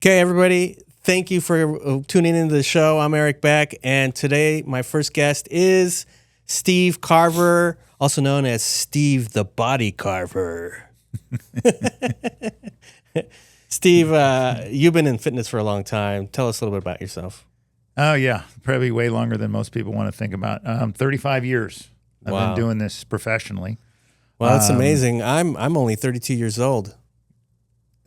Okay, everybody, thank you for tuning into the show. I'm Eric Beck, and today my first guest is Steve Carver, also known as Steve the Body Carver. Steve, you've been in fitness for a long time. Tell us a little bit about yourself. Oh, yeah. Probably way longer than most people want to think about. 35 years I've been doing this professionally. Well, that's amazing. I'm only 32 years old.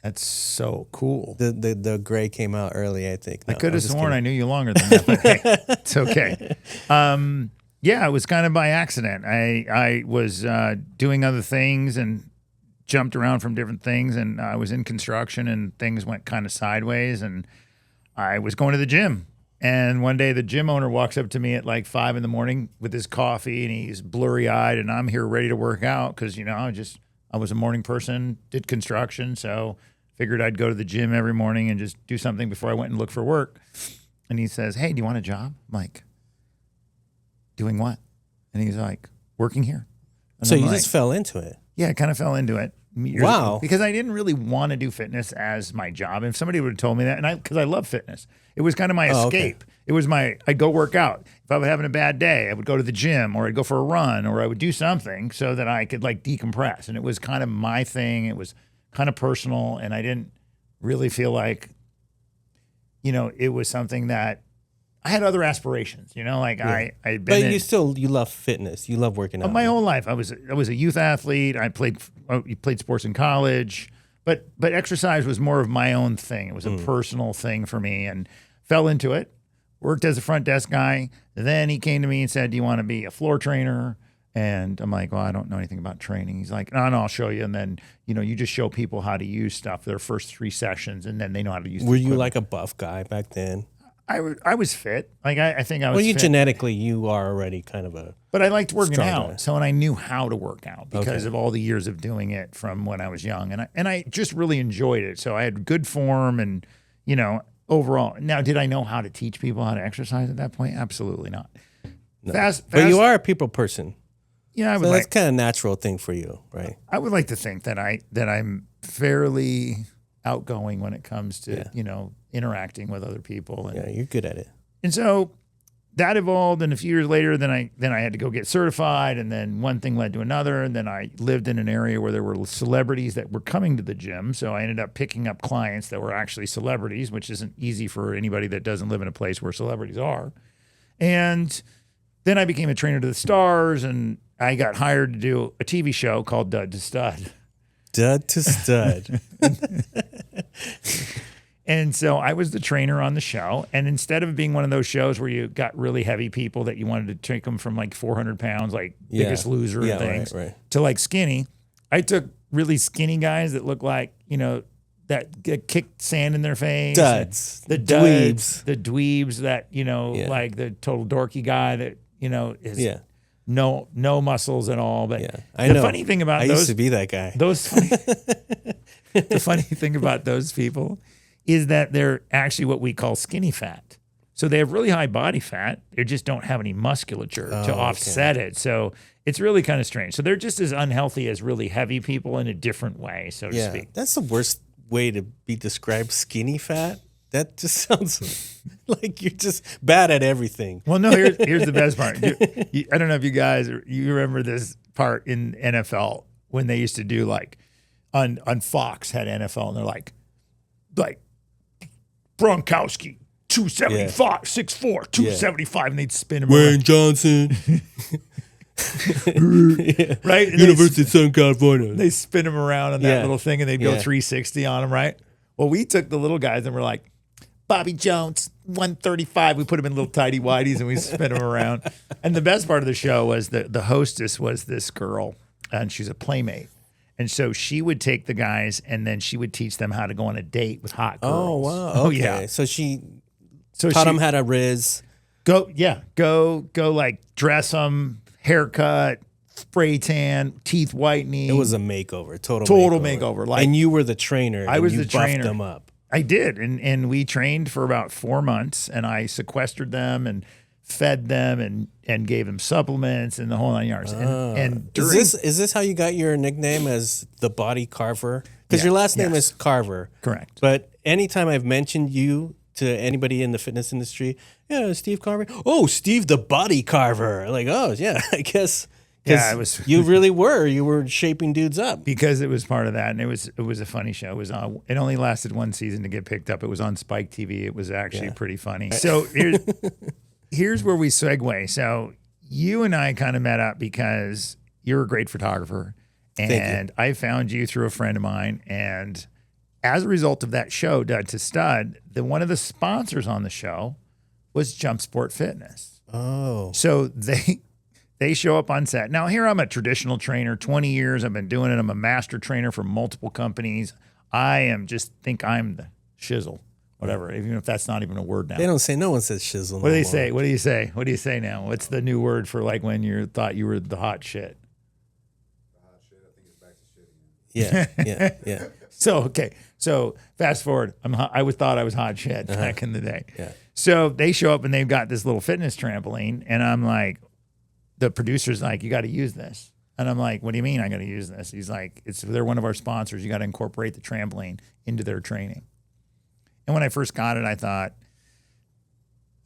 That's so cool. The gray came out early, I think. No, I could have sworn I knew you longer than that, but hey, it's okay. Yeah, it was kind of by accident. I was doing other things and jumped around from different things, and I was in construction, and things went kind of sideways, and I was going to the gym. And one day the gym owner walks up to me at like 5 a.m. with his coffee, and he's blurry-eyed, and I'm here ready to work out because, I was a morning person, did construction, so figured I'd go to the gym every morning and just do something before I went and look for work. And he says, "Hey, do you want a job?" I'm like, "Doing what?" And he's like, "Working here." And So I'm you like, just fell into it. yeah, I kind of fell into it. Wow. Because I didn't really want to do fitness as my job. And if somebody would have told me that, because I love fitness, it was kind of my escape. Okay. It was I'd go work out. If I was having a bad day, I would go to the gym, or I'd go for a run, or I would do something so that I could like decompress. And it was kind of my thing. It was kind of personal. And I didn't really feel like, it was something that I had other aspirations, I'd been But you love fitness. You love working out. my whole life. I was a youth athlete. I played sports in college, but exercise was more of my own thing. It was a personal thing for me, and fell into it. Worked as a front desk guy. Then he came to me and said, "Do you want to be a floor trainer?" And I'm like, "Well, I don't know anything about training." He's like, "No, I'll show you." And then, you just show people how to use stuff their first 3 sessions, and then they know how to use. Were you like a buff guy back then? I was fit. Like I think I was. Well, fit. Genetically, you are already kind of a. But I liked working strong out, guy. so and I knew how to work out because of all the years of doing it from when I was young, and I just really enjoyed it. So I had good form, and overall. Now, did I know how to teach people how to exercise at that point? Absolutely not. No. Fast, but you are a people person. Yeah, So that's kind of a natural thing for you, right? I would like to think that I'm fairly outgoing when it comes to interacting with other people. And, yeah, you're good at it. And so that evolved, and a few years later, then I had to go get certified, and then one thing led to another, and then I lived in an area where there were celebrities that were coming to the gym, so I ended up picking up clients that were actually celebrities, which isn't easy for anybody that doesn't live in a place where celebrities are. And then I became a trainer to the stars, and I got hired to do a TV show called Dud to Stud. Dud to Stud. And so I was the trainer on the show. And instead of being one of those shows where you got really heavy people that you wanted to take them from like 400 pounds, like Biggest Loser and things, right. to like skinny, I took really skinny guys that looked like, that kicked sand in their face. Duds. The duds. The dweebs that, like the total dorky guy that, is no muscles at all. But I know. Funny thing about I those, used to be that guy. The funny thing about those people is that they're actually what we call skinny fat. So they have really high body fat. They just don't have any musculature to offset it. So it's really kind of strange. So they're just as unhealthy as really heavy people in a different way, so to speak. That's the worst way to be described, skinny fat. That just sounds like you're just bad at everything. Well, no, here's the best part. I don't know if you remember this part in NFL when they used to do like on Fox had NFL, and they're like Gronkowski, 275, 6'4", 275, and they'd spin him Wayne around. Johnson. Right? And University of Southern California. They spin him around on that little thing, and they'd go 360 on him, right? Well, we took the little guys and we're like, Bobby Jones, 135. We put him in little tidy whities and we spin him around. And the best part of the show was the hostess was this girl, and she's a playmate. And so she would take the guys, and then she would teach them how to go on a date with hot girls. Oh, wow. Okay. Oh, yeah. So she taught them how to riz. Go like dress them, haircut, spray tan, teeth whitening. It was a makeover, total makeover. Like, and you were the trainer. I was the trainer. Buffed them up. I did, and we trained for about 4 months, and I sequestered them and fed them and gave them supplements and the whole 9 yards. And is this how you got your nickname as the Body Carver? Because your last name Yes. is Carver. Correct. But anytime I've mentioned you to anybody in the fitness industry, yeah, Steve Carver. Oh, Steve the Body Carver. Like, oh, yeah, I guess. Yeah, it was You really were. You were shaping dudes up. because it was part of that, and it was a funny show. It was it only lasted one season to get picked up. It was on Spike TV. It was actually pretty funny. So here's where we segue. So you and I kind of met up because you're a great photographer, and I found you through a friend of mine. And as a result of that show, Dud to Stud, one of the sponsors on the show was JumpSport Fitness. Oh, So they show up on set. Now, here I'm a traditional trainer, 20 years. I've been doing it. I'm a master trainer for multiple companies. Think I'm the shizzle, whatever, even if that's not even a word now. they don't say, no one says shizzle. What do they say? What do you say? What do you say now? What's the new word for like when you thought you were the hot shit? Yeah, yeah. So fast forward. I thought I was hot shit back in the day. Yeah. So they show up and they've got this little fitness trampoline, and I'm like, the producer's like, you got to use this. And I'm like, what do you mean I got to use this? He's like, they're one of our sponsors. You got to incorporate the trampoline into their training. And when I first got it, I thought,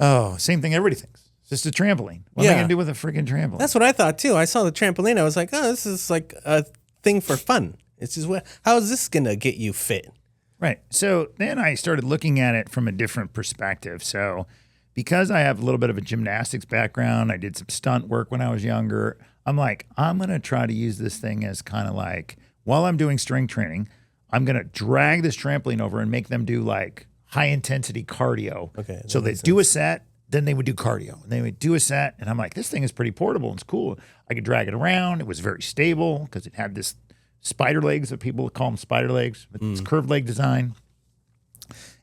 oh, same thing everybody thinks. It's just a trampoline. What am I going to do with a freaking trampoline? That's what I thought too. I saw the trampoline. I was like, oh, this is like a thing for fun. It's just, how is this going to get you fit? Right. So then I started looking at it from a different perspective. So because I have a little bit of a gymnastics background, I did some stunt work when I was younger. I'm like, I'm going to try to use this thing as kind of like, while I'm doing strength training, I'm going to drag this trampoline over and make them do like high intensity cardio. Okay. So they do a set, then they would do cardio. And they would do a set. And I'm like, this thing is pretty portable. It's cool. I could drag it around. It was very stable because it had this spider legs, that people call them spider legs, with its curved leg design.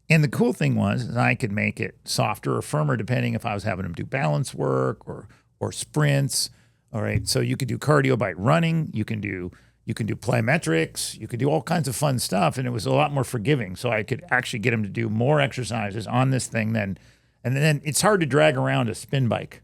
And the cool thing was I could make it softer or firmer depending if I was having them do balance work or sprints. All right. So you could do cardio by running. You can do plyometrics. You could do all kinds of fun stuff. And it was a lot more forgiving. So I could actually get them to do more exercises on this thing and then it's hard to drag around a spin bike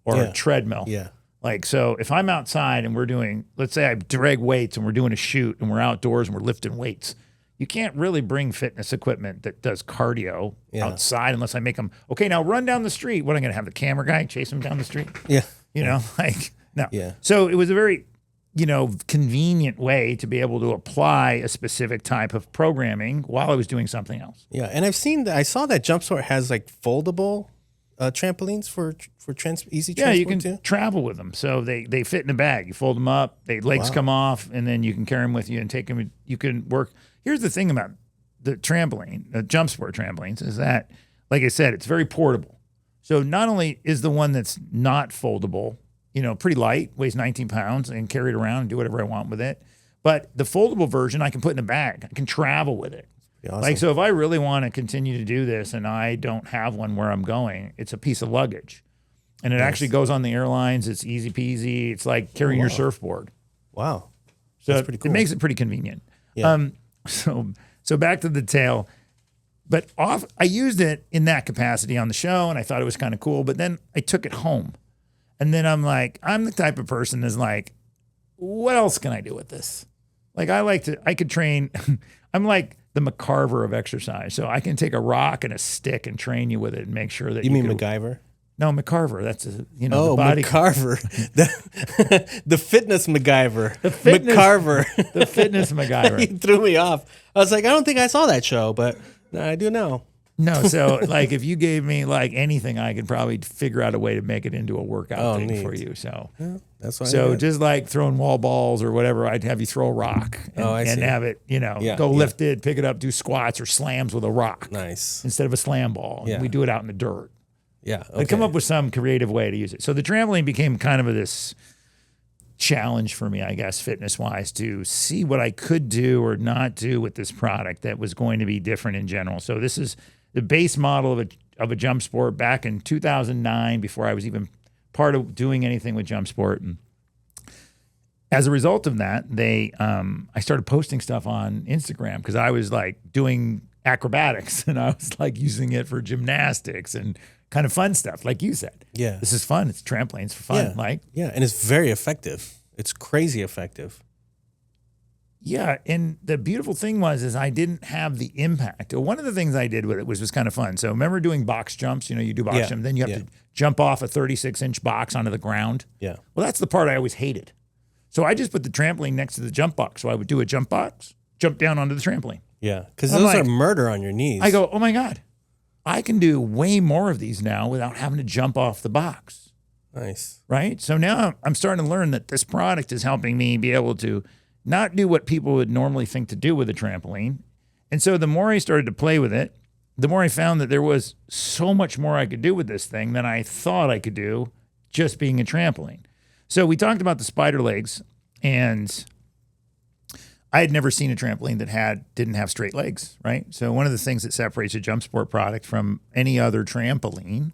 or a treadmill. Yeah. Like, so if I'm outside and we're doing, let's say I drag weights and we're doing a shoot and we're outdoors and we're lifting weights, you can't really bring fitness equipment that does cardio outside unless I make them, okay, now run down the street. What, I'm going to have the camera guy chase him down the street? Yeah. You know, like, no. Yeah. So it was a very, convenient way to be able to apply a specific type of programming while I was doing something else. Yeah. And I saw that JumpSport has like foldable trampolines for easy transport. Yeah, you can too? travel with them. So they fit in a bag. You fold them up, legs come off, and then you can carry them with you and take them. You can work. Here's the thing about the trampoline, the JumpSport trampolines, is that, like I said, it's very portable. So not only is the one that's not foldable, pretty light, weighs 19 pounds, and carry it around and do whatever I want with it, but the foldable version I can put in a bag. I can travel with it. Awesome. Like, so if I really want to continue to do this and I don't have one where I'm going, it's a piece of luggage. And it actually goes on the airlines. It's easy peasy. It's like carrying your surfboard. Wow. So That's pretty cool. It makes it pretty convenient. Yeah. So back to the tail. But I used it in that capacity on the show, and I thought it was kind of cool. But then I took it home. And then I'm like, I'm the type of person that's like, what else can I do with this? Like, I could train. I'm like the McCarver of exercise. So I can take a rock and a stick and train you with it and make sure that you mean MacGyver? No, McCarver. That's the body McCarver. the fitness MacGyver. The fitness, McCarver. The fitness MacGyver. He threw me off. I was like, I don't think I saw that show, but I do now. No, so like if you gave me like anything, I could probably figure out a way to make it into a workout thing for you. So that's why. So just like throwing wall balls or whatever, I'd have you throw a rock and have it, go lift it, pick it up, do squats or slams with a rock. Nice. Instead of a slam ball. Yeah. We do it out in the dirt. Yeah. Okay. I'd come up with some creative way to use it. So the trampoline became kind of this challenge for me, I guess, fitness wise, to see what I could do or not do with this product that was going to be different in general. So this is the base model of a JumpSport back in 2009, before I was even part of doing anything with JumpSport. And as a result of that, I started posting stuff on Instagram because I was like doing acrobatics and I was like using it for gymnastics and kind of fun stuff, like you said. Yeah. This is fun. It's trampolines for fun. Yeah. And it's very effective. It's crazy effective. Yeah, and the beautiful thing is I didn't have the impact. One of the things I did with it was kind of fun. So remember doing box jumps? You know, you do box jump, then you have to jump off a 36-inch box onto the ground. Yeah. Well, that's the part I always hated. So I just put the trampoline next to the jump box. So I would do a jump box, jump down onto the trampoline. Yeah, because those are murder on your knees. I go, oh my God, I can do way more of these now without having to jump off the box. Nice. Right? So now I'm starting to learn that this product is helping me be able to not do what people would normally think to do with a trampoline. And so the more I started to play with it, the more I found that there was so much more I could do with this thing than I thought I could do just being a trampoline. So we talked about the spider legs, and I had never seen a trampoline that didn't have straight legs, right? So one of the things that separates a JumpSport product from any other trampoline,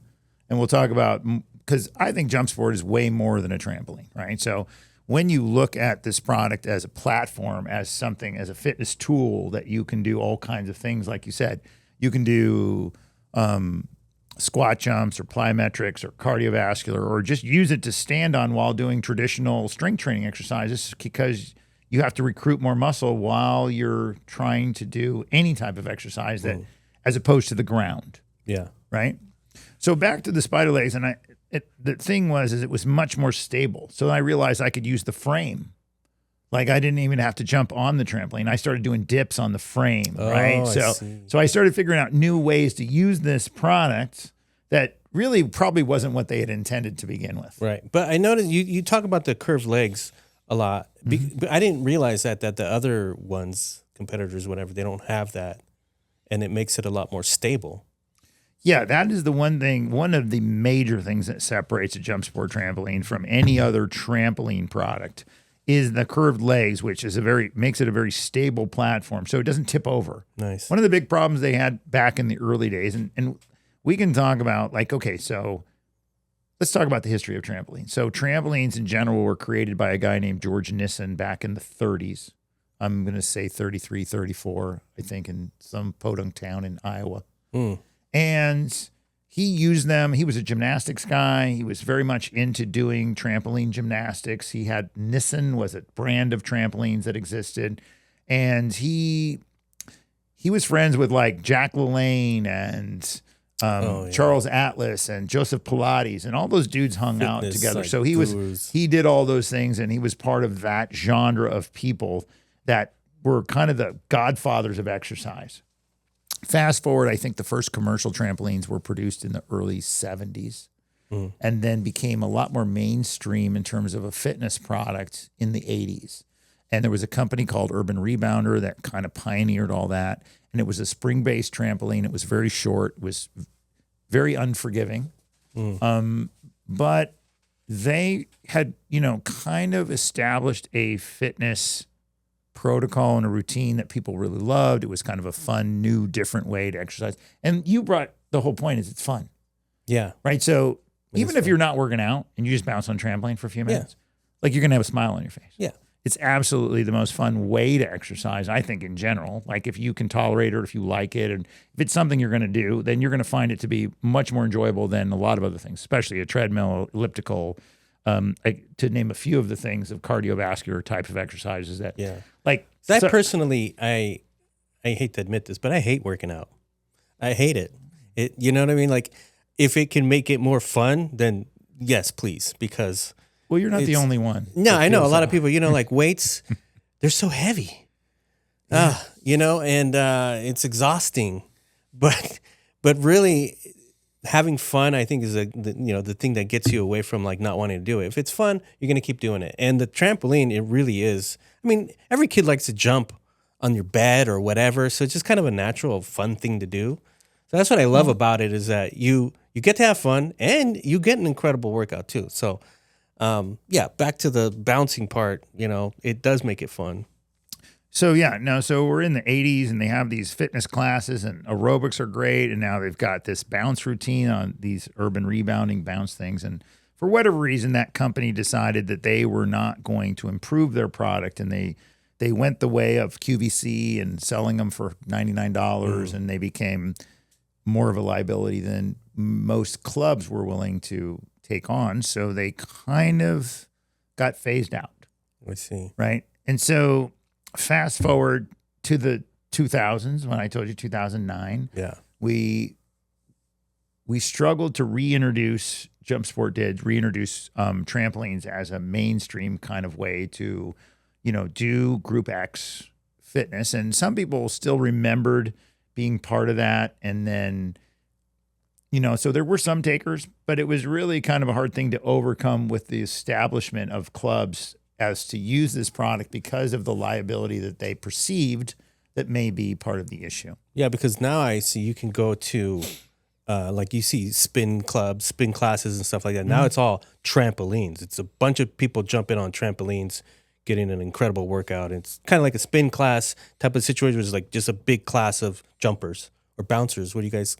and we'll talk about, because I think JumpSport is way more than a trampoline, right? So when you look at this product as a platform, as something, as a fitness tool that you can do all kinds of things, like you said, you can do squat jumps or plyometrics or cardiovascular, or just use it to stand on while doing traditional strength training exercises, because you have to recruit more muscle while you're trying to do any type of exercise that, as opposed to the ground. Yeah. Right. So back to the spider legs, and the thing was it was much more stable. So I realized I could use the frame. Like I didn't even have to jump on the trampoline. I started doing dips on the frame, right? So I started figuring out new ways to use this product that really probably wasn't what they had intended to begin with. Right. But I noticed you talk about the curved legs a lot. But I didn't realize that the other ones, competitors, whatever, they don't have that. And it makes it a lot more stable. Yeah, that is the one thing, one of the major things that separates a JumpSport trampoline from any other trampoline product is the curved legs, which is makes it a very stable platform, so it doesn't tip over. Nice. One of the big problems they had back in the early days, and we can talk about, like, okay, so let's talk about the history of trampolines. So trampolines in general were created by a guy named George Nissen back in the 30s. I'm going to say 33, 34, I think, in some podunk town in Iowa. And he used them. He was a gymnastics guy. He was very much into doing trampoline gymnastics. Nissen was a brand of trampolines that existed. And he was friends with like Jack LaLanne and Charles Atlas and Joseph Pilates, and all those dudes hung out together. So he did all those things, and he was part of that genre of people that were kind of the godfathers of exercise. Fast forward, I think the first commercial trampolines were produced in the early 70s and then became a lot more mainstream in terms of a fitness product in the 80s. And there was a company called Urban Rebounder that kind of pioneered all that. And it was a spring-based trampoline. It was very short. It was very unforgiving. But they had, kind of established a fitness protocol and a routine that people really loved. It was kind of a fun, new, different way to exercise. And you brought the whole point is it's fun. Yeah. Right? So even if you're not working out and you just bounce on trampoline for a few minutes, like you're going to have a smile on your face. Yeah. It's absolutely the most fun way to exercise, I think, in general. Like if you can tolerate it or if you like it, and if it's something you're going to do, then you're going to find it to be much more enjoyable than a lot of other things, especially a treadmill, elliptical, to name a few of the things of cardiovascular type of exercises that, personally, I hate to admit this, but I hate working out. I hate it. You know what I mean? Like if it can make it more fun, then yes, please, because. Well, you're not the only one. No, I know a lot of people, like weights, they're so heavy, and it's exhausting, but really having fun, I think is the thing that gets you away from like not wanting to do it. If it's fun, you're going to keep doing it. And the trampoline, it really is. I mean, every kid likes to jump on your bed or whatever. So it's just kind of a natural, fun thing to do. So that's what I love about it is that you get to have fun and you get an incredible workout too. So back to the bouncing part, it does make it fun. So so we're in the 80s and they have these fitness classes and aerobics are great. And now they've got this bounce routine on these urban rebounding bounce things. And for whatever reason, that company decided that they were not going to improve their product. And they went the way of QVC and selling them for $99 and they became more of a liability than most clubs were willing to take on. So they kind of got phased out. I see. Right. And so fast forward to the 2000s, when I told you 2009, Yeah. we struggled to reintroduce, JumpSport did reintroduce trampolines as a mainstream kind of way to, do Group X fitness. And some people still remembered being part of that. And then, so there were some takers, but it was really kind of a hard thing to overcome with the establishment of clubs as to use this product because of the liability that they perceived that may be part of the issue. Yeah, because now I see you can go to, like you see spin clubs, spin classes and stuff like that. Now it's all trampolines. It's a bunch of people jumping on trampolines, getting an incredible workout. It's kind of like a spin class type of situation where it's like just a big class of jumpers or bouncers. What do you guys?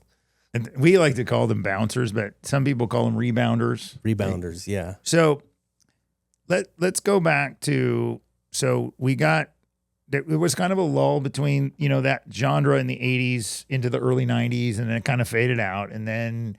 And we like to call them bouncers, but some people call them rebounders. Rebounders, yeah. So let's go back to, so we got, there was kind of a lull between, that genre in the 80s into the early 90s, and then it kind of faded out. And then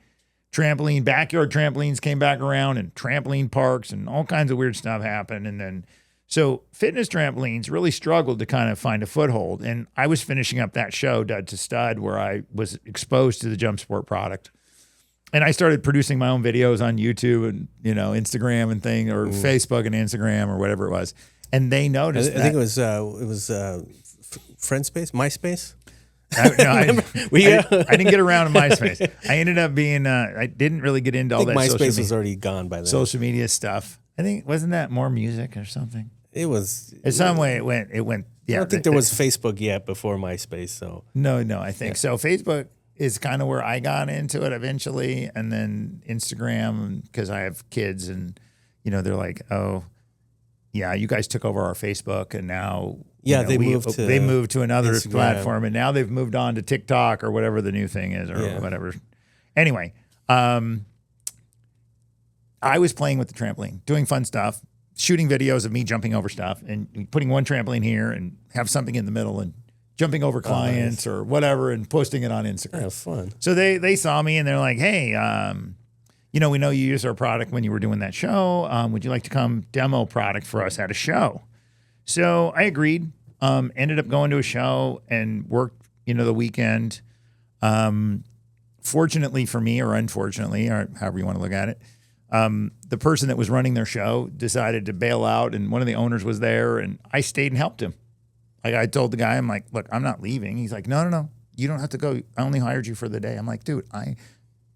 backyard trampolines came back around, and trampoline parks and all kinds of weird stuff happened. And then, so fitness trampolines really struggled to kind of find a foothold. And I was finishing up that show, Dud to Stud, where I was exposed to the JumpSport product. And I started producing my own videos on YouTube and, Instagram and Facebook and Instagram or whatever it was. And they noticed. I think it was Friendspace, MySpace. I didn't get around to MySpace. I ended up being. I didn't really get into all that. MySpace was already gone by then. Social media stuff. I think wasn't that more music or something. It was. In some way, it went. Yeah, I don't think there was Facebook yet before MySpace. So no, I think so. Facebook is kind of where I got into it eventually, and then Instagram, because I have kids, and they're like, oh. Yeah, you guys took over our Facebook, and now they moved to another Instagram. platform, and now they've moved on to TikTok or whatever the new thing is, or whatever. Anyway, I was playing with the trampoline, doing fun stuff, shooting videos of me jumping over stuff, and putting one trampoline here, and have something in the middle, and jumping over clients or whatever, and posting it on Instagram. Yeah, fun. So they saw me, and they're like, "Hey, we know you used our product when you were doing that show. Would you like to come demo product for us at a show?" So I agreed. Ended up going to a show and worked, the weekend. Fortunately for me, or unfortunately, or however you want to look at it, the person that was running their show decided to bail out, and one of the owners was there, and I stayed and helped him. I told the guy, I'm like, "Look, I'm not leaving." He's like, No, you don't have to go. I only hired you for the day. I'm like, "Dude,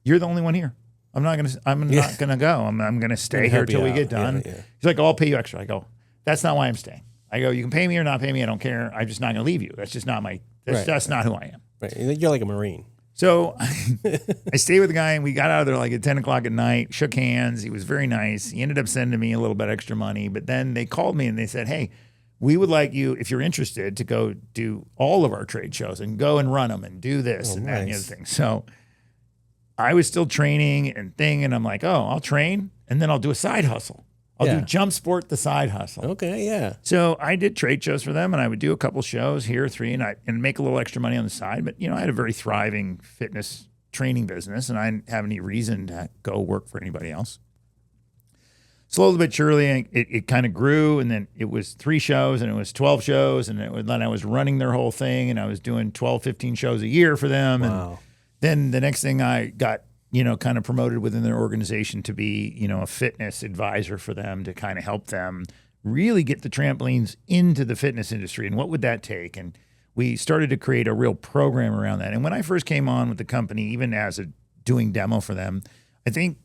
you're the only one here. I'm not gonna go. I'm gonna stay here till we get done." Yeah. He's like, "Oh, I'll pay you extra." I go, "That's not why I'm staying." I go, "You can pay me or not pay me. I don't care. I'm just not gonna leave you. That's just not that's not who I am." Right. You're like a Marine. So I stayed with the guy, and we got out of there like at 10 o'clock at night, shook hands. He was very nice. He ended up sending me a little bit extra money, but then they called me and they said, "Hey, we would like you, if you're interested, to go do all of our trade shows and go and run them and do this and that and the other thing." So I was still training and and I'm like, "Oh, I'll train and then I'll do a side hustle. I'll do JumpSport, the side hustle." Okay, yeah. So I did trade shows for them, and I would do a couple shows here, 3, and make a little extra money on the side. But I had a very thriving fitness training business, and I didn't have any reason to go work for anybody else. Slowly but surely, it kind of grew, and then it was 3 shows, and it was 12 shows, and then I was running their whole thing, and I was doing 12, 15 shows a year for them. Wow. And then the next thing I got, kind of promoted within their organization to be, a fitness advisor for them, to kind of help them really get the trampolines into the fitness industry. And what would that take? And we started to create a real program around that. And when I first came on with the company, even as doing demo for them, I think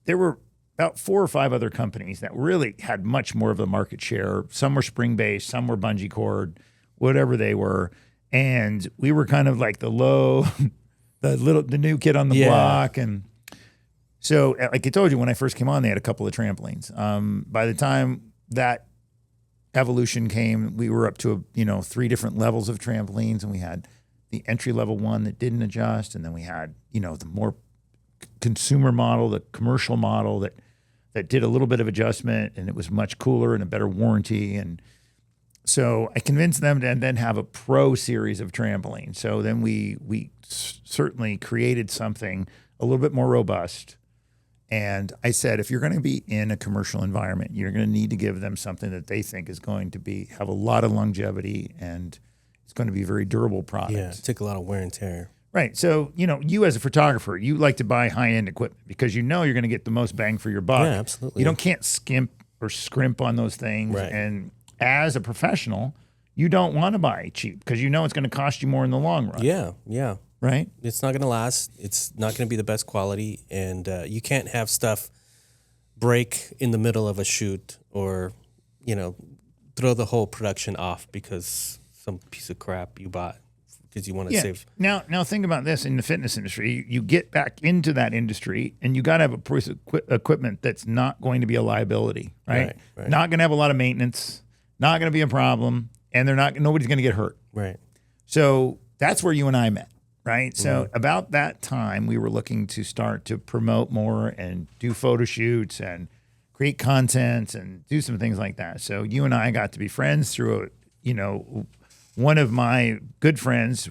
there were about 4 or 5 other companies that really had much more of the market share. Some were spring-based, some were bungee cord, whatever they were. And we were kind of like the new kid on the block. And so, like I told you, when I first came on, they had a couple of trampolines. By the time that evolution came, we were up to 3 different levels of trampolines, and we had the entry level one that didn't adjust, and then we had the more consumer model, the commercial model that did a little bit of adjustment, and it was much cooler and a better warranty. And so I convinced them to then have a pro series of trampolines. So then we certainly created something a little bit more robust And I said, if you're going to be in a commercial environment, you're going to need to give them something that they think is going to have a lot of longevity and it's going to be a very durable product. Yeah, take a lot of wear and tear. Right. So, you as a photographer, you like to buy high-end equipment because you're going to get the most bang for your buck. Yeah, absolutely. Can't skimp or scrimp on those things. Right. And as a professional, you don't want to buy cheap because it's going to cost you more in the long run. Yeah. Right? It's not going to last. It's not going to be the best quality. And you can't have stuff break in the middle of a shoot or, throw the whole production off because some piece of crap you bought because you want to save. Now think about this in the fitness industry. You get back into that industry and you got to have a piece of equipment that's not going to be a liability, right? Not going to have a lot of maintenance, not going to be a problem, and nobody's going to get hurt. Right. So that's where you and I met. Right. So about that time, we were looking to start to promote more and do photo shoots and create content and do some things like that. So you and I got to be friends through one of my good friends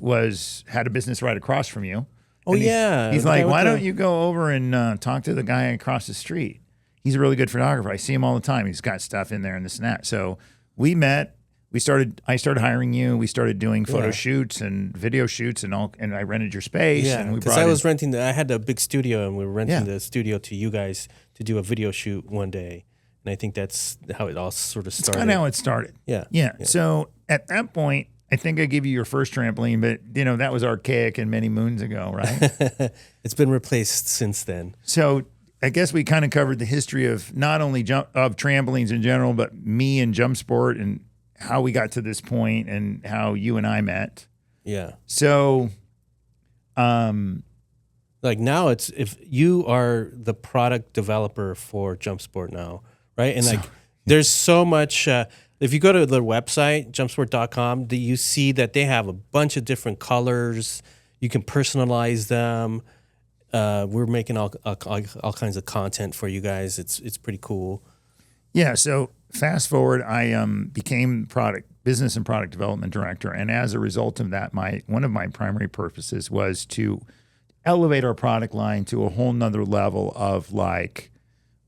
had a business right across from you. Oh, yeah. He's like, why don't you go over and talk to the guy across the street? He's a really good photographer. I see him all the time. He's got stuff in there and this and that. So we met. I started hiring you. We started doing photo shoots and video shoots and I rented your space. Yeah, because I was renting. I had a big studio and we were renting the studio to you guys to do a video shoot one day. And I think that's how it all sort of started. That's kind of how it started. Yeah. So at that point, I think I gave you your first trampoline, but that was archaic and many moons ago, right? It's been replaced since then. So I guess we kind of covered the history of not only of trampolines in general, but me and JumpSport and how we got to this point and how you and I met. Yeah. So, like now it's, if you are the product developer for JumpSport now, right? And there's so much, if you go to their website, jumpsport.com, you see that they have a bunch of different colors. You can personalize them. We're making all kinds of content for you guys. It's pretty cool. Yeah. So fast forward, I became business and product development director, and as a result of that, one of my primary purposes was to elevate our product line to a whole nother level of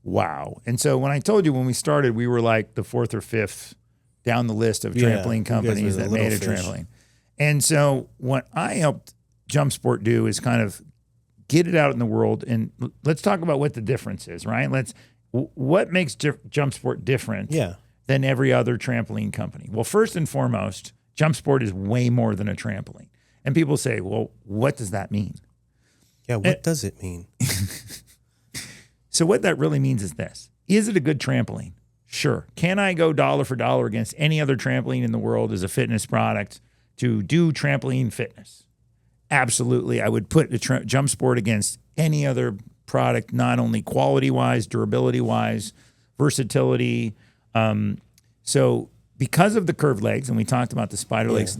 wow. And so when I told you when we started, we were like the fourth or fifth down the list of trampoline companies that made a trampoline. And so what I helped JumpSport do is kind of get it out in the world, and let's talk about what the difference is, right? What makes JumpSport different than every other trampoline company? Well, first and foremost, JumpSport is way more than a trampoline. And people say, well, what does that mean? Yeah, what does it mean? So what that really means is this. Is it a good trampoline? Sure. Can I go dollar for dollar against any other trampoline in the world as a fitness product to do trampoline fitness? Absolutely. I would put JumpSport against any other product, not only quality-wise, durability-wise, versatility. So because of the curved legs, and we talked about the spider legs,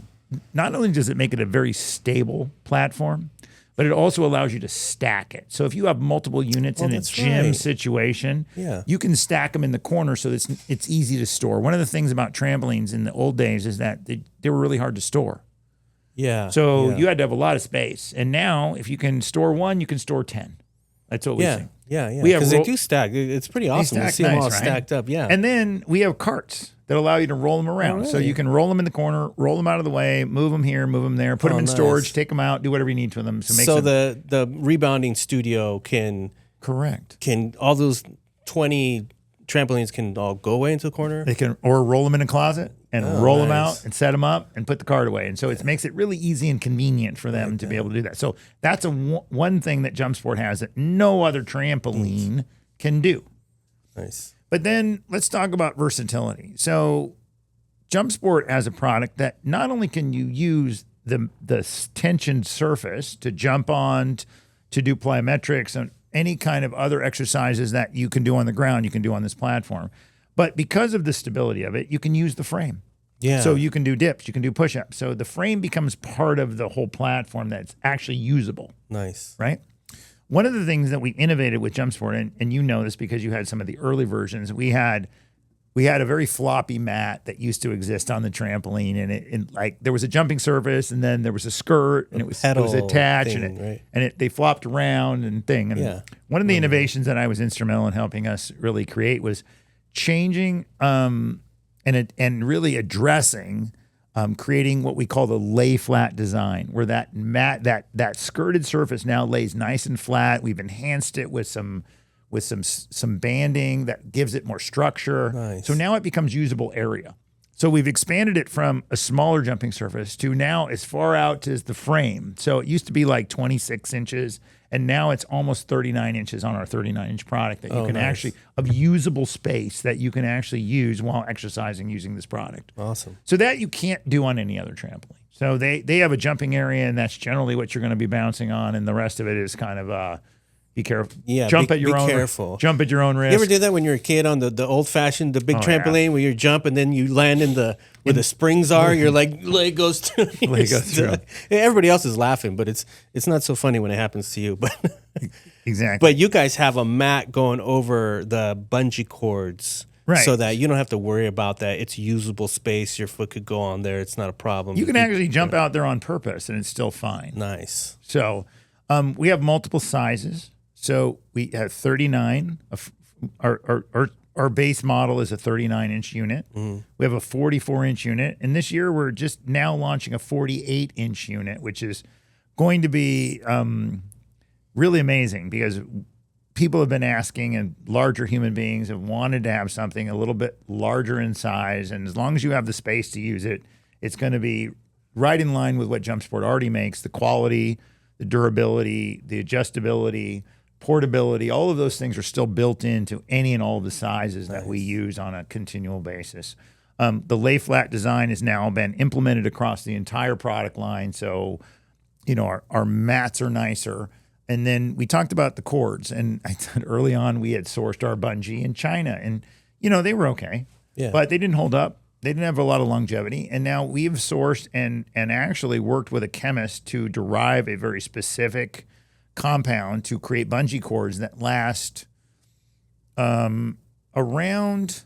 not only does it make it a very stable platform, but it also allows you to stack it. So if you have multiple units in a gym situation, you can stack them in the corner so it's easy to store. One of the things about trampolines in the old days is that they were really hard to store. Yeah. So you had to have a lot of space. And now if you can store one, you can store 10. That's what we think. Yeah. Because they do stack. It's pretty awesome to see them all stacked up. Yeah. And then we have carts that allow you to roll them around. So you can roll them in the corner, roll them out of the way, move them here, move them there, put them in storage, take them out, do whatever you need to them. So the rebounding studio can all those 20 trampolines can all go away into the corner. They can, or roll them in a closet and roll them out and set them up and put the cart away. And so it makes it really easy and convenient for them to be able to do that. So that's one thing that JumpSport has that no other trampoline can do. Nice. But then let's talk about versatility. So JumpSport has a product that not only can you use the tensioned surface to jump on, to do plyometrics and any kind of other exercises that you can do on the ground, you can do on this platform. But because of the stability of it, you can use the frame. Yeah. So you can do dips, you can do push-ups. So the frame becomes part of the whole platform that's actually usable. Nice. Right? One of the things that we innovated with JumpSport, and you know this because you had some of the early versions, we we had a very floppy mat that used to exist on the trampoline, and like there was a jumping surface, and then there was a skirt, and it was attached, thing, and they flopped around and thing. And one of the innovations that I was instrumental in helping us really create was changing and really addressing creating what we call the lay flat design, where that mat that skirted surface now lays nice and flat. We've enhanced it with some banding that gives it more structure. Nice. So now it becomes usable area. So we've expanded it from a smaller jumping surface to now as far out as the frame. So it used to be like 26 inches, and now it's almost 39 inches on our 39-inch product that you can actually, of usable space that you can actually use while exercising using this product. Awesome. So that you can't do on any other trampoline. So they have a jumping area, and that's generally what you're going to be bouncing on, and the rest of it is kind of be careful. Yeah, jump at your own. Careful. Jump at your own risk. You ever did that when you were a kid on the old fashioned, the big trampoline where you jump and then you land in where the springs are? Your leg goes through. Leg goes through. Everybody else is laughing, but it's not so funny when it happens to you. But exactly. But you guys have a mat going over the bungee cords. Right. So that you don't have to worry about that. It's usable space. Your foot could go on there. It's not a problem. You can actually jump out there on purpose, and it's still fine. Nice. So we have multiple sizes. So we have 39. Our base model is a 39-inch unit. Mm-hmm. We have a 44-inch unit. And this year, we're just now launching a 48-inch unit, which is going to be really amazing because people have been asking, and larger human beings have wanted to have something a little bit larger in size. And as long as you have the space to use it, it's going to be right in line with what JumpSport already makes. The quality, the durability, the adjustability, portability, all of those things are still built into any and all of the sizes that we use on a continual basis. The lay flat design has now been implemented across the entire product line. So, our mats are nicer. And then we talked about the cords, and I said early on we had sourced our bungee in China, and they were okay, but they didn't hold up. They didn't have a lot of longevity, and now we've sourced and actually worked with a chemist to derive a very specific compound to create bungee cords that last around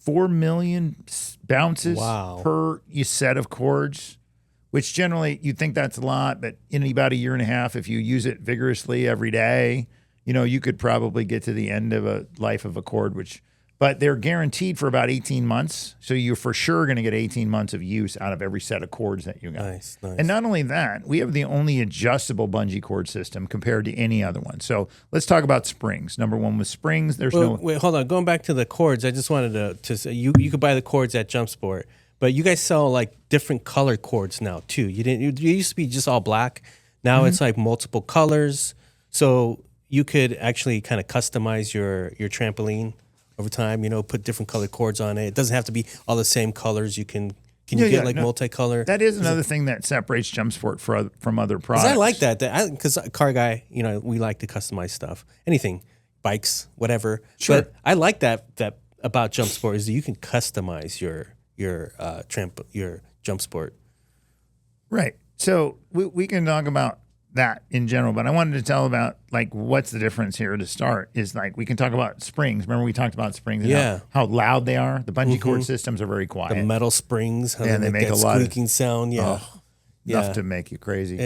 4 million bounces per set of cords. Which generally you think that's a lot, but in about a year and a half, if you use it vigorously every day, you could probably get to the end of a life of a cord, but they're guaranteed for about 18 months. So you're for sure going to get 18 months of use out of every set of cords that you got. Nice. And not only that, we have the only adjustable bungee cord system compared to any other one. So let's talk about springs. Number one with springs, wait, hold on. Going back to the cords, I just wanted to say you could buy the cords at JumpSport. But you guys sell like different color cords now too. You didn't. You used to be just all black. Now it's like multiple colors. So you could actually kind of customize your trampoline over time. Put different colored cords on it. It doesn't have to be all the same colors. You can you get multicolor. That is another thing that separates JumpSport from other products. I like that. Because car guy, we like to customize stuff. Anything, bikes, whatever. Sure. But I like that about JumpSport is that you can customize your JumpSport. Right. So we can talk about that in general, but I wanted to tell about like what's the difference here to start is like we can talk about springs. Remember we talked about springs and how loud they are? The bungee cord systems are very quiet. The metal springs, how they make a lot of squeaking sound. Enough to make you crazy.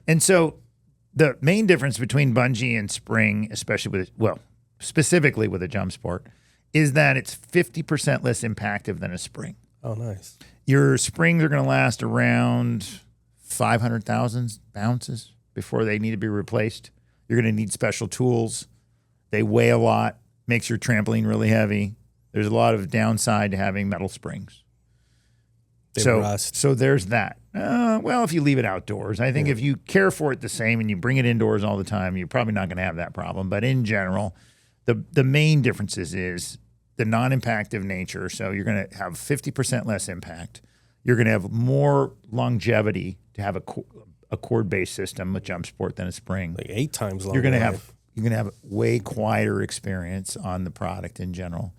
And so the main difference between bungee and spring, specifically with a JumpSport, is that it's 50% less impactive than a spring. Oh, nice. Your springs are going to last around 500,000 bounces before they need to be replaced. You're going to need special tools. They weigh a lot, makes your trampoline really heavy. There's a lot of downside to having metal springs. They rust. So there's that. If you leave it outdoors, I think if you care for it the same and you bring it indoors all the time, you're probably not going to have that problem. But in general, the main differences is the non-impactive nature. So you're going to have 50% less impact. You're going to have more longevity to have a cord-based system with JumpSport than a spring. Like 8 times longer. You're going to have a way quieter experience on the product in general.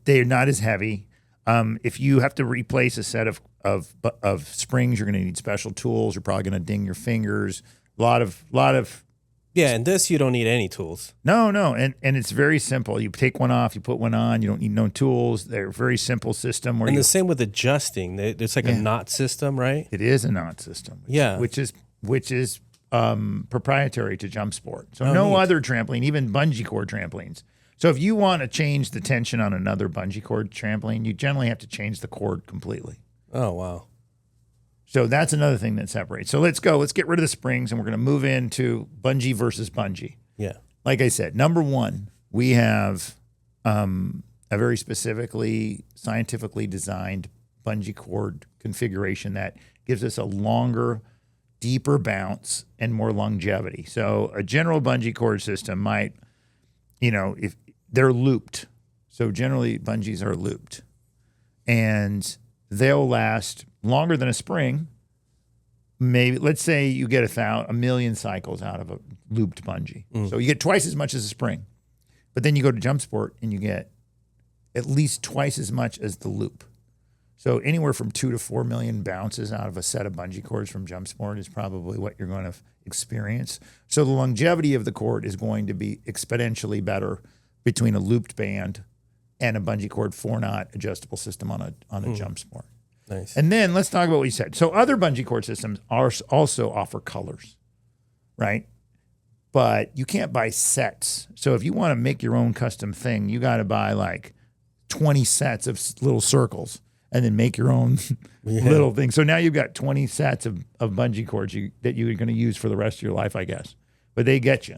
They're not as heavy. If you have to replace a set of springs, you're going to need special tools. You're probably going to ding your fingers. A lot of Yeah, and this you don't need any tools. No, and it's very simple. You take one off, you put one on. You don't need no tools. They're a very simple system. And the same with adjusting. It's like a knot system, right? It is a knot system. Which is proprietary to JumpSport. So no other trampoline, even bungee cord trampolines. So if you want to change the tension on another bungee cord trampoline, you generally have to change the cord completely. Oh, wow. So that's another thing that separates. So let's go. Let's get rid of the springs, and we're going to move into bungee versus bungee. Yeah. Like I said, number one, we have a very specifically, scientifically designed bungee cord configuration that gives us a longer, deeper bounce and more longevity. So a general bungee cord system might, if they're looped. So generally bungees are looped. And they'll last longer than a spring. Maybe, let's say you get a million cycles out of a looped bungee. So you get twice as much as a spring. But then you go to JumpSport and you get at least twice as much as the loop. So anywhere from 2 to 4 million bounces out of a set of bungee cords from JumpSport is probably what you're going to experience. So the longevity of the cord is going to be exponentially better between a looped band and a bungee cord 4-knot adjustable system on a JumpSport. Nice. And then let's talk about what you said. So other bungee cord systems also offer colors, right? But you can't buy sets. So if you want to make your own custom thing, you got to buy like 20 sets of little circles and then make your own little thing. So now you've got 20 sets of bungee cords that you're going to use for the rest of your life, I guess. But they get you.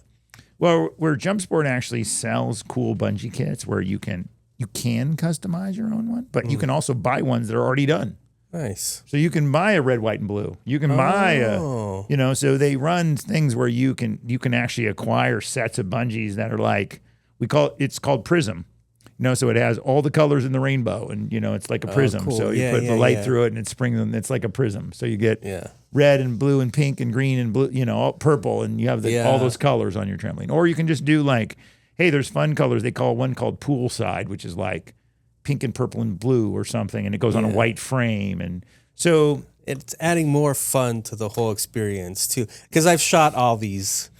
Well, where JumpSport actually sells cool bungee kits where you can customize your own one, but you can also buy ones that are already done. Nice. So you can buy a red, white, and blue. You can buy so they run things where you can actually acquire sets of bungees that are like, it's called Prism. So it has all the colors in the rainbow, and it's like a prism. Cool. So you put the light through it, and it's like a prism. So you get red and blue and pink and green and blue, all purple, and you have all those colors on your trampoline. Or you can just do like, hey, there's fun colors. They call one called Poolside, which is like pink and purple and blue or something, and it goes on a white frame. And so it's adding more fun to the whole experience too. Because I've shot all these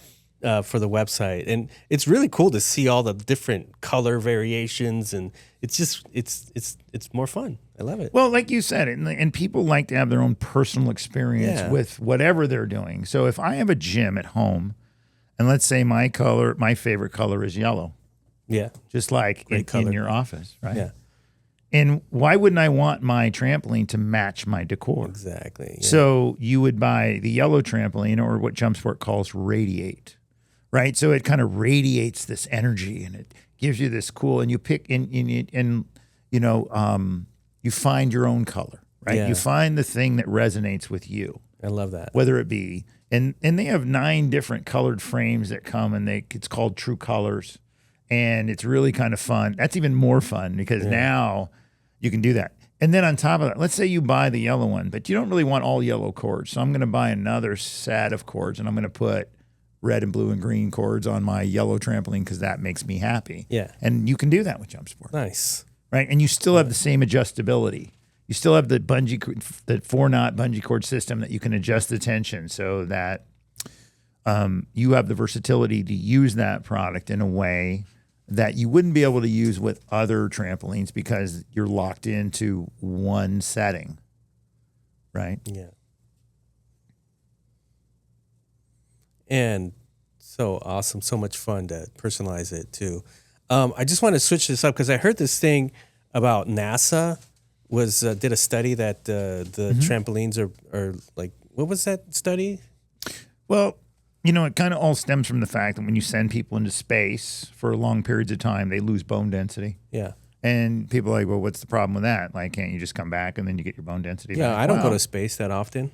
for the website, and it's really cool to see all the different color variations, and it's more fun. I love it. Well, like you said, and people like to have their own personal experience with whatever they're doing. So if I have a gym at home, and let's say my favorite color is yellow. Yeah. Just like in your office, right? Yeah. And why wouldn't I want my trampoline to match my decor? Exactly. Yeah. So you would buy the yellow trampoline, or what JumpSport calls radiate, right? So it kind of radiates this energy, and it gives you this cool, and you pick you find your own color, right? Yeah. You find the thing that resonates with you. I love that. Whether it be, and they have 9 different colored frames that come, and it's called True Colors, and it's really kind of fun. That's even more fun because now you can do that. And then on top of that, let's say you buy the yellow one, but you don't really want all yellow cords. So I'm going to buy another set of cords, and I'm going to put red and blue and green cords on my yellow trampoline because that makes me happy. Yeah. And you can do that with JumpSport. Nice. Right? And you still have the same adjustability. You still have the 4-knot bungee cord system that you can adjust the tension so that you have the versatility to use that product in a way that you wouldn't be able to use with other trampolines because you're locked into one setting, right? Yeah. And so awesome, so much fun to personalize it too. I just want to switch this up because I heard this thing about NASA did a study that the trampolines are like, what was that study? Well, it kind of all stems from the fact that when you send people into space for long periods of time, they lose bone density. Yeah. And people are like, well, what's the problem with that? Like, can't you just come back and then you get your bone density back? I don't go to space that often.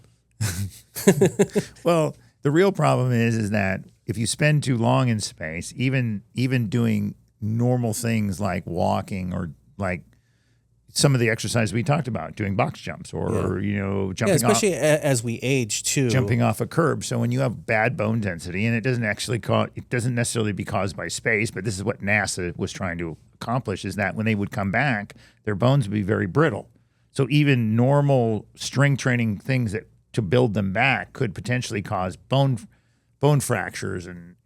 Well, the real problem is that if you spend too long in space, even doing normal things like walking or like some of the exercise we talked about, doing box jumps or jumping especially as we age too, jumping off a curb. So when you have bad bone density, and it doesn't necessarily be caused by space, but this is what NASA was trying to accomplish, is that when they would come back, their bones would be very brittle. So even normal strength training things to build them back could potentially cause bone bone fractures and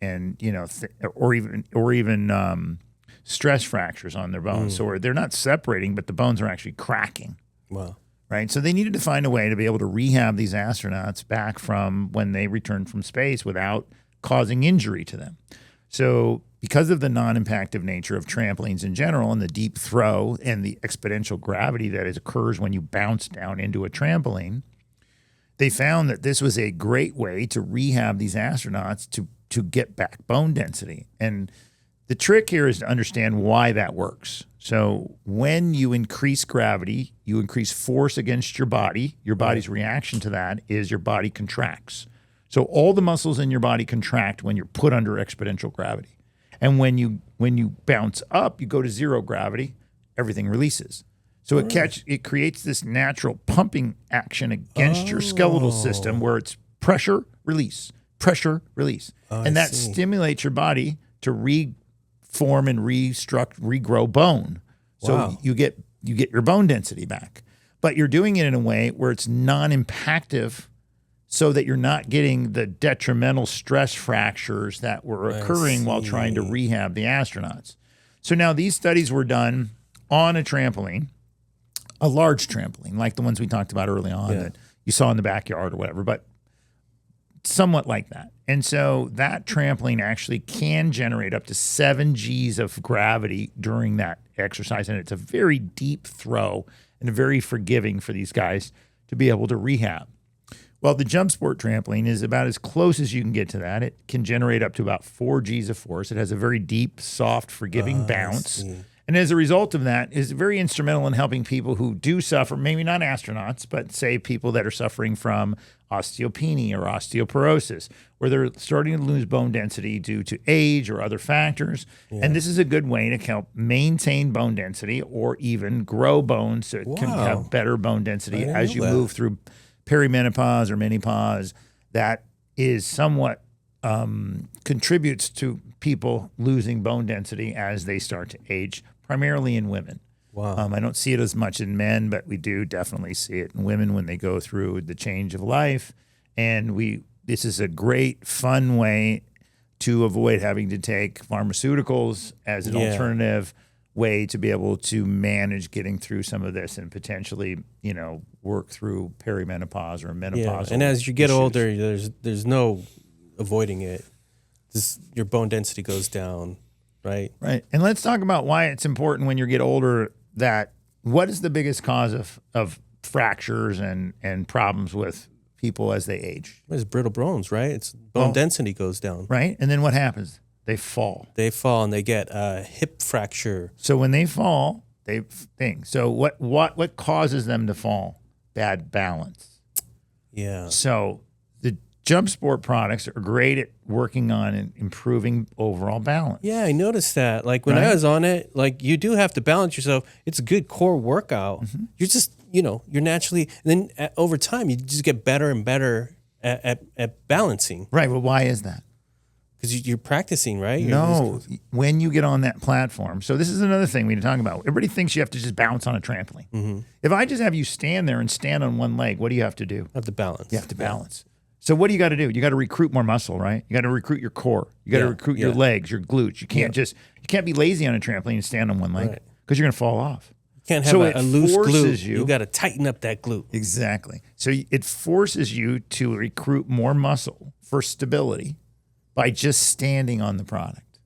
or even stress fractures on their bones. So they're not separating, but the bones are actually cracking. Wow. Right. So they needed to find a way to be able to rehab these astronauts back from when they returned from space without causing injury to them. So because of the non-impactive nature of trampolines in general and the deep throw and the exponential gravity that occurs when you bounce down into a trampoline, they found that this was a great way to rehab these astronauts to get back bone density. And the trick here is to understand why that works. So when you increase gravity, you increase force against your body. Your body's reaction to that is your body contracts. So all the muscles in your body contract when you're put under exponential gravity. And when you bounce up, you go to zero gravity, everything releases. So it creates this natural pumping action against your skeletal system where it's pressure, release, and that stimulates your body to reform and regrow bone. So you get your bone density back. But you're doing it in a way where it's non-impactive so that you're not getting the detrimental stress fractures that were occurring while trying to rehab the astronauts. So now these studies were done on a trampoline, a large trampoline, like the ones we talked about early on that you saw in the backyard or whatever, but somewhat like that. And so that trampoline actually can generate up to 7 Gs of gravity during that exercise. And it's a very deep throw and very forgiving for these guys to be able to rehab. Well, the JumpSport trampoline is about as close as you can get to that. It can generate up to about 4 Gs of force. It has a very deep, soft, forgiving bounce. And as a result of that, is very instrumental in helping people who do suffer, maybe not astronauts, but say people that are suffering from osteopenia or osteoporosis, where they're starting to lose bone density due to age or other factors. And this is a good way to help maintain bone density or even grow bones so it can have better bone density as you move through perimenopause or menopause. That is somewhat contributes to people losing bone density as they start to age, primarily in women. I don't see it as much in men, but we do definitely see it in women when they go through the change of life. And this is a great, fun way to avoid having to take pharmaceuticals as an alternative way to be able to manage getting through some of this and potentially, work through perimenopause or menopause. And as you get older, there's no avoiding it. Your bone density goes down, right? Right. And let's talk about why it's important when you get older that what is the biggest cause of fractures and problems with people as they age? It's brittle bones, right? It's bone density goes down. Right. And then what happens? They fall. And they get a hip fracture. So when they fall, they thing. So what causes them to fall? Bad balance. Yeah. So the JumpSport products are great at working on and improving overall balance. Yeah, I noticed that. Like when I was on it, like you do have to balance yourself. It's a good core workout. You're just, you're naturally, and then over time, you just get better and better at balancing. Right. Well, why is that? Because you're practicing, right? When you get on that platform. So this is another thing we need to talk about. Everybody thinks you have to just bounce on a trampoline. If I just have you stand there and stand on one leg, what do you have to do? Have to balance. You have to balance. So what do you got to do? You got to recruit more muscle, right? You got to recruit your core. You got to recruit your legs, your glutes. You can't be lazy on a trampoline and stand on one leg because you're going to fall off. You can't have a loose glute. You got to tighten up that glute. Exactly. So it forces you to recruit more muscle for stability by just standing on the product,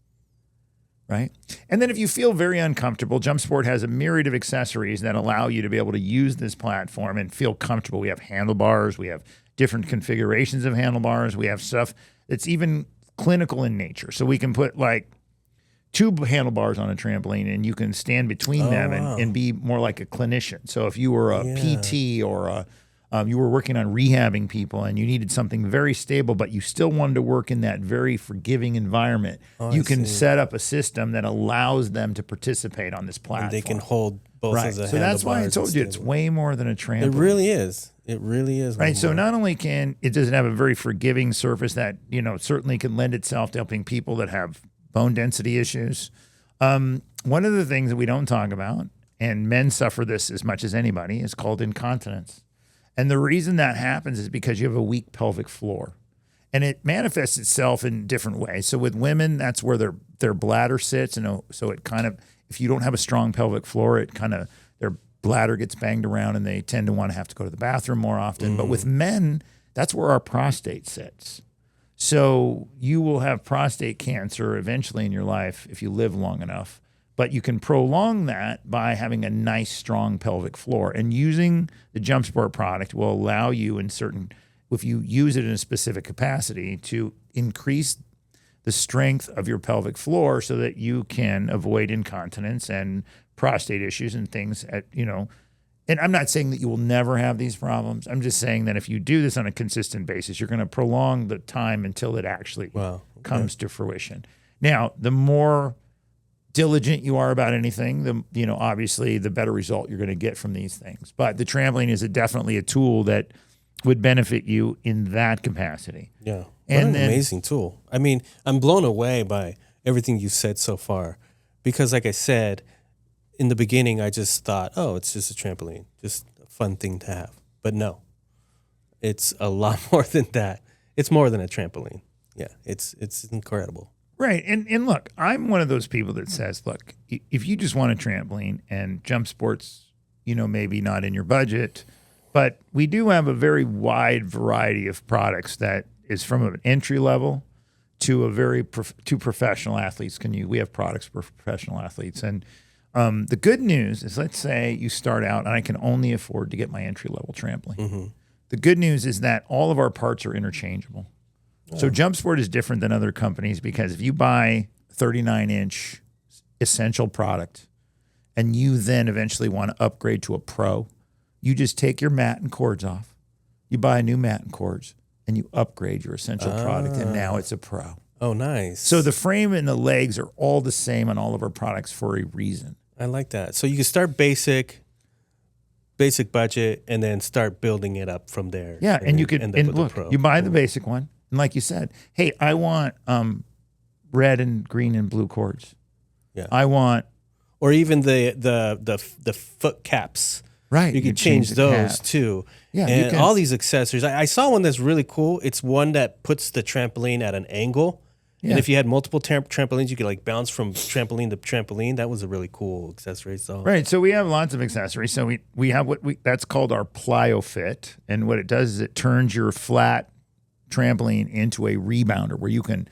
right? And then if you feel very uncomfortable, JumpSport has a myriad of accessories that allow you to be able to use this platform and feel comfortable. We have handlebars. We have different configurations of handlebars. We have stuff that's even clinical in nature. So we can put like 2 handlebars on a trampoline and you can stand between them and be more like a clinician. So if you were a PT or you were working on rehabbing people and you needed something very stable, but you still wanted to work in that very forgiving environment, you can set up a system that allows them to participate on this platform. And they can hold both of the handlebars. So that's why I told you it's way more than a trampoline. It really is. It really is. Right. So not only does it have a very forgiving surface that, certainly can lend itself to helping people that have bone density issues. One of the things that we don't talk about, and men suffer this as much as anybody, is called incontinence. And the reason that happens is because you have a weak pelvic floor. and it manifests itself in different ways. So with women, that's where their bladder sits, and so it kind of, if you don't have a strong pelvic floor, it kind of, their bladder gets banged around, and they tend to want to have to go to the bathroom more often. But with men, that's where our prostate sits. So you will have prostate cancer eventually in your life if you live long enough. But you can prolong that by having a nice, strong pelvic floor. And using the JumpSport product will allow you if you use it in a specific capacity, to increase the strength of your pelvic floor so that you can avoid incontinence and prostate issues and things and I'm not saying that you will never have these problems. I'm just saying that if you do this on a consistent basis, you're going to prolong the time until it actually comes to fruition. Now, the more diligent you are about anything, obviously the better result you're going to get from these things. But the trampoline is definitely a tool that would benefit you in that capacity. Yeah. An amazing tool. I mean, I'm blown away by everything you said so far, because like I said, in the beginning, I just thought, oh, it's just a trampoline, just a fun thing to have. But no, it's a lot more than that. It's more than a trampoline. Yeah, it's incredible. Right. And look, I'm one of those people that says, look, if you just want a trampoline, and JumpSport's, maybe not in your budget, but we do have a very wide variety of products that is from an entry level to to professional athletes. We have products for professional athletes. And the good news is, let's say you start out and I can only afford to get my entry level trampoline. Mm-hmm. The good news is that all of our parts are interchangeable. Oh. So JumpSport is different than other companies, because if you buy 39-inch essential product and you then eventually want to upgrade to a pro, you just take your mat and cords off. You buy a new mat and cords, and you upgrade your essential product, and now it's a pro. Oh, nice. So the frame and the legs are all the same on all of our products for a reason. I like that. So you can start basic budget, and then start building it up from there. Yeah, and you could, and look, you buy the basic one, and like you said, hey, I want red and green and blue cords. Yeah. I want, or even the foot caps. Right. You can change those too. Yeah. And all these accessories. I saw one that's really cool. It's one that puts the trampoline at an angle. Yeah. And if you had multiple trampolines, you could like bounce from trampoline to trampoline. That was a really cool accessory. So right. So we have lots of accessories. So we have that's called our Plyo Fit. And what it does is it turns your flat trampoline into a rebounder, where you can,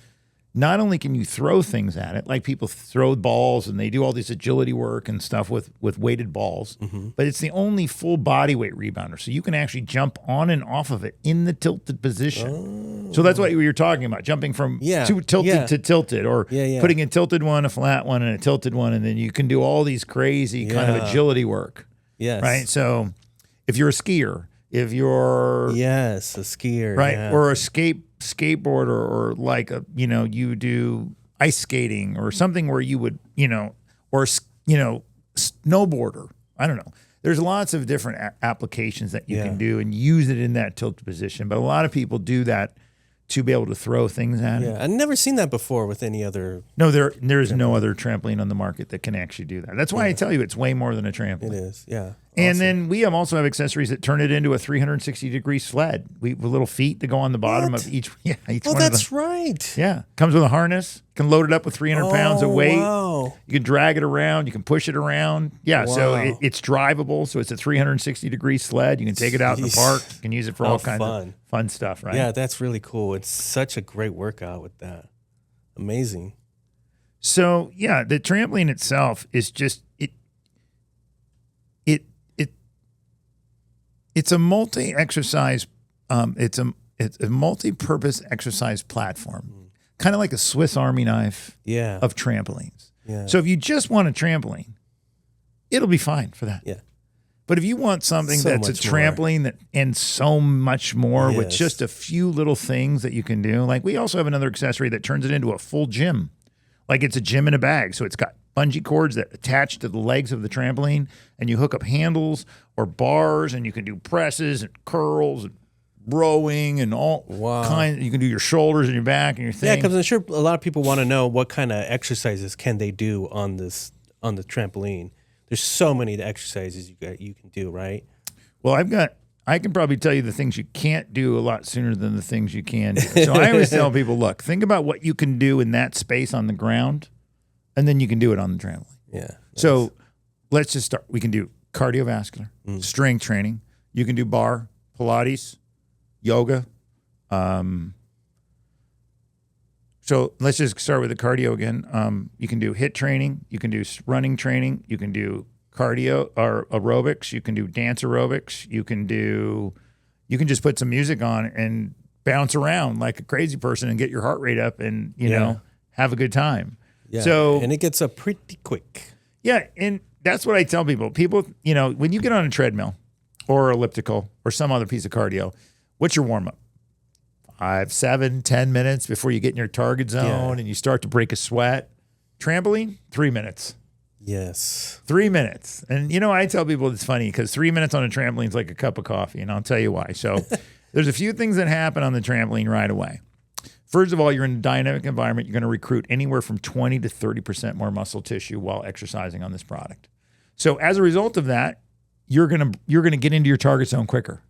not only can you throw things at it, like people throw balls and they do all this agility work and stuff with weighted balls, but it's the only full body weight rebounder. So you can actually jump on and off of it in the tilted position. Oh. So that's what you were talking about, jumping from tilted to tilted, or putting a tilted one, a flat one, and a tilted one, and then you can do all these crazy kind of agility work. Yes. Right? So if you're a skier, if you're... Yes, a skier. Right, yeah. or a skateboarder, or like you do ice skating or something where you would, or snowboarder. I don't know. There's lots of different applications that you can do and use it in that tilted position. But a lot of people do that to be able to throw things at it. Yeah, I've never seen that before with any other. No, there's no other trampoline on the market that can actually do that. That's why I tell you it's way more than a trampoline. It is, yeah. And then we also have accessories that turn it into a 360-degree sled. With little feet that go on the bottom of each. Yeah, each one. Oh, that's right. Yeah, comes with a harness. You can load it up with 300 pounds of weight. Wow. You can drag it around. You can push it around. Yeah, so it's drivable. So it's a 360-degree sled. You can take it out in the park. You can use it for all kinds of fun stuff, right? Yeah, that's really cool. It's such a great workout with that. Amazing. So yeah, the trampoline itself is just it's a multi-exercise. It's a multi-purpose exercise platform, kind of like a Swiss Army knife of trampolines. Yeah. So if you just want a trampoline, it'll be fine for that. Yeah. But if you want something that's a trampoline and so much more with just a few little things that you can do, like we also have another accessory that turns it into a full gym. Like it's a gym in a bag. So it's got bungee cords that attach to the legs of the trampoline, and you hook up handles or bars, and you can do presses and curls and rowing and all kinds. You can do your shoulders and your back and your thing. Yeah, because I'm sure a lot of people want to know what kind of exercises can they do on the trampoline. There's so many exercises you can do, right? Well, I've got I can probably tell you the things you can't do a lot sooner than the things you can do. So I always tell people, look, think about what you can do in that space on the ground, and then you can do it on the trampoline. Yeah. Nice. So let's just start. We can do cardiovascular, strength training. You can do bar, Pilates, yoga. So let's just start with the cardio again. You can do HIIT training. You can do running training. You can do cardio or aerobics. You can do dance aerobics. You can just put some music on and bounce around like a crazy person and get your heart rate up and, you know, have a good time. Yeah. So, and it gets up pretty quick. Yeah. And that's what I tell people. People, you know, when you get on a treadmill or elliptical or some other piece of cardio, what's your warm up? 5, 7, 10 minutes before you get in your target zone and you start to break a sweat. Trampoline, 3 minutes. Yes. 3 minutes. And, you know, I tell people it's funny because 3 minutes on a trampoline is like a cup of coffee, and I'll tell you why. So there's a few things that happen on the trampoline right away. First of all, you're in a dynamic environment. You're going to recruit anywhere from 20 to 30% more muscle tissue while exercising on this product. So as a result of that, you're going to get into your target zone quicker.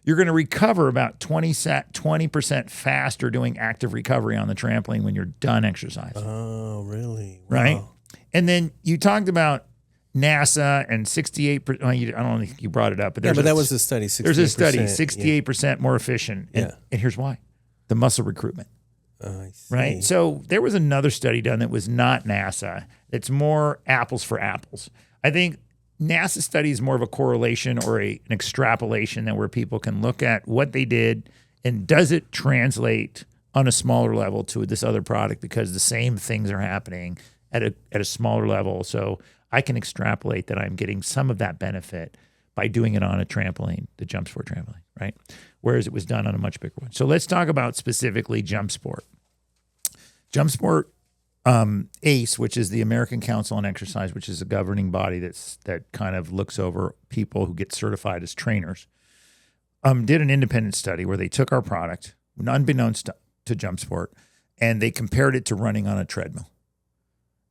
You're going to recover about 20% faster doing active recovery on the trampoline when you're done exercising. Oh, really? Wow. Right? And then you talked about NASA and 68%. Well, I don't think you brought it up, but but that was a study. 68%, there's a study, 68% more efficient. And here's why: the muscle recruitment. I see. Right? So there was another study done that was not NASA. It's more apples for apples. I think NASA study is more of a correlation or an extrapolation than where people can look at what they did and does it translate on a smaller level to this other product because the same things are happening at a smaller level. So I can extrapolate that I'm getting some of that benefit by doing it on a trampoline, the JumpSport trampoline, right? Whereas it was done on a much bigger one. So let's talk about specifically JumpSport. JumpSport ACE, which is the American Council on Exercise, which is a governing body that kind of looks over people who get certified as trainers, did an independent study where they took our product, unbeknownst to JumpSport, and they compared it to running on a treadmill.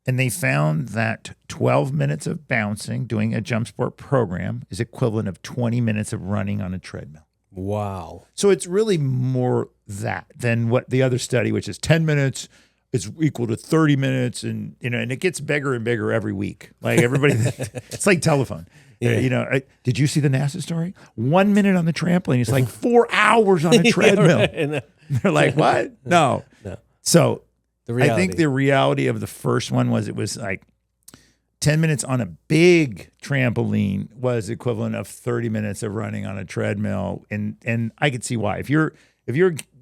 And they found that 12 minutes of bouncing doing a JumpSport program is equivalent of 20 minutes of running on a treadmill. Wow. So it's really more that than what the other study, which is 10 minutes is equal to 30 minutes. And, you know, and it gets bigger and bigger every week. Like everybody, it's like telephone. Yeah. You know, did you see the NASA story? 1 minute on the trampoline is like 4 hours on a treadmill. Right. They're like, what? No. So I think the reality of the first one was it was like 10 minutes on a big trampoline was equivalent of 30 minutes of running on a treadmill. And I could see why. If you're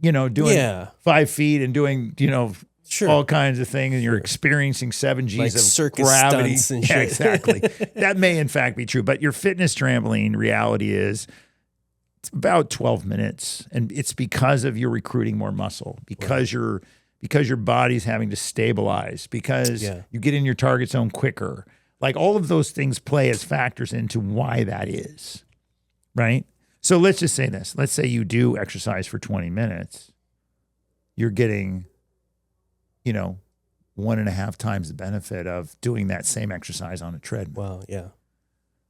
you know, doing 5 feet and doing, you know, all kinds of things and you're experiencing 7 Gs like of circus gravity. Stunts and shit. Exactly. That may in fact be true. But your fitness trampoline reality is it's about 12 minutes. And it's because of you're recruiting more muscle, because your body's having to stabilize, because you get in your target zone quicker. Like all of those things play as factors into why that is, right? So let's just say this. Let's say you do exercise for 20 minutes. You're getting, you know, 1.5 times the benefit of doing that same exercise on a treadmill. Wow, yeah.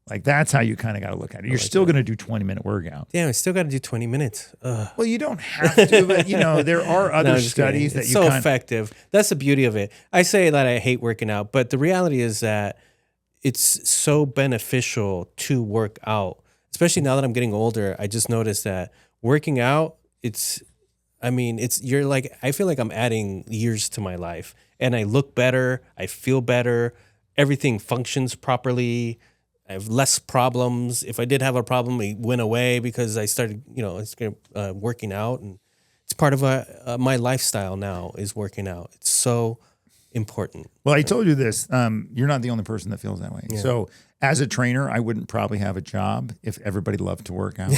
Like that's how you kind of got to look at it. You're still going to do 20-minute workout. Yeah, I still got to do 20 minutes. Well, you don't have to, but you know, there are other studies that it's so effective. That's the beauty of it. I say that I hate working out, but the reality is that it's so beneficial to work out. Especially now that I'm getting older, I just noticed that working out, you're like, I feel like I'm adding years to my life and I look better. I feel better. Everything functions properly. I have less problems. If I did have a problem, it went away because I started, working out, and it's part of my lifestyle now is working out. It's so important. Well, I told you this. You're not the only person that feels that way. Yeah. So as a trainer, I wouldn't probably have a job if everybody loved to work out.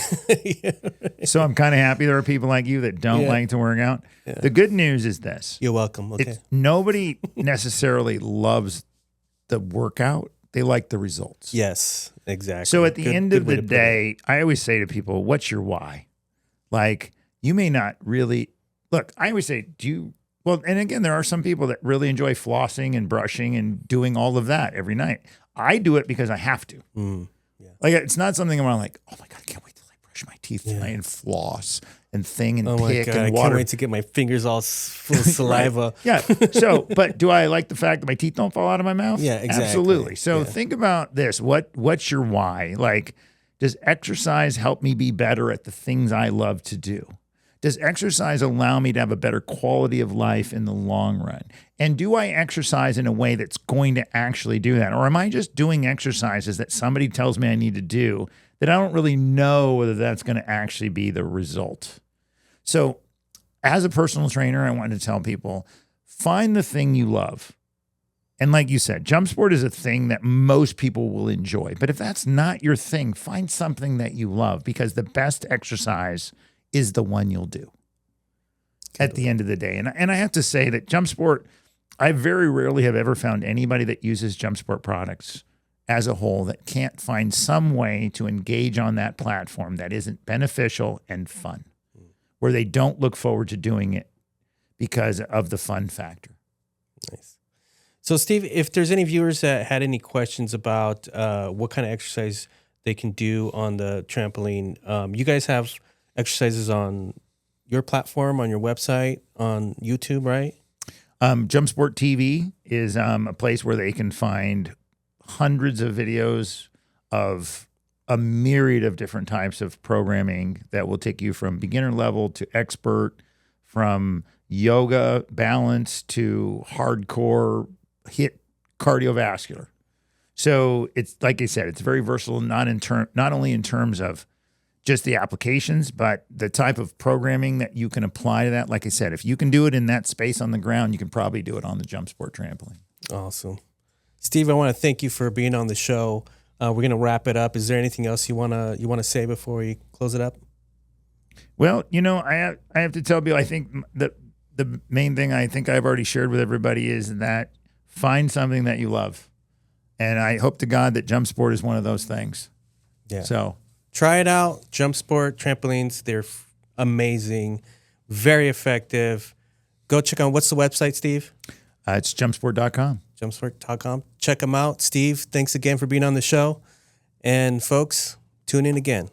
So I'm kind of happy there are people like you that don't like to work out. Yeah. The good news is this. You're welcome. Okay. Nobody necessarily loves the workout. They like the results. Yes, exactly. So at the end of the day, I always say to people, what's your why? Like, you may not really look, I always say, and again, there are some people that really enjoy flossing and brushing and doing all of that every night. I do it because I have to. Like, it's not something where I'm like, oh my God, I can't wait till I brush my teeth tonight and floss and thing and Oh pick my God, and I water. can't wait to get my fingers all full of saliva. Yeah. So, but do I like the fact that my teeth don't fall out of my mouth? Yeah, exactly. Absolutely. So Yeah. think about this. What's your why? Like, does exercise help me be better at the things I love to do? Does exercise allow me to have a better quality of life in the long run? And do I exercise in a way that's going to actually do that? Or am I just doing exercises that somebody tells me I need to do that I don't really know whether that's going to actually be the result? So as a personal trainer, I wanted to tell people, find the thing you love. And like you said, JumpSport is a thing that most people will enjoy. But if that's not your thing, find something that you love, because the best exercise is the one you'll do at the end of the day. And I have to say that JumpSport, I very rarely have ever found anybody that uses JumpSport products as a whole that can't find some way to engage on that platform that isn't beneficial and fun, where they don't look forward to doing it because of the fun factor. Nice. So, Steve, if there's any viewers that had any questions about what kind of exercise they can do on the trampoline, you guys have exercises on your platform, on your website, on YouTube, right? JumpSport TV is a place where they can find hundreds of videos of a myriad of different types of programming that will take you from beginner level to expert, from yoga, balance to hardcore hit cardiovascular. So it's, like I said, it's very versatile, not only in terms of just the applications, but the type of programming that you can apply to that. Like I said, if you can do it in that space on the ground, you can probably do it on the JumpSport trampoline. Awesome. Steve, I want to thank you for being on the show. We're going to wrap it up. Is there anything else you want to say before we close it up? Well, I have to tell you, I think that the main thing I think I've already shared with everybody is that find something that you love. And I hope to God that JumpSport is one of those things. Yeah. So try it out. JumpSport trampolines, they're amazing, very effective. Go check on, what's the website, Steve? It's jumpsport.com. Jumpsport.com. Check them out. Steve, thanks again for being on the show. And folks, tune in again.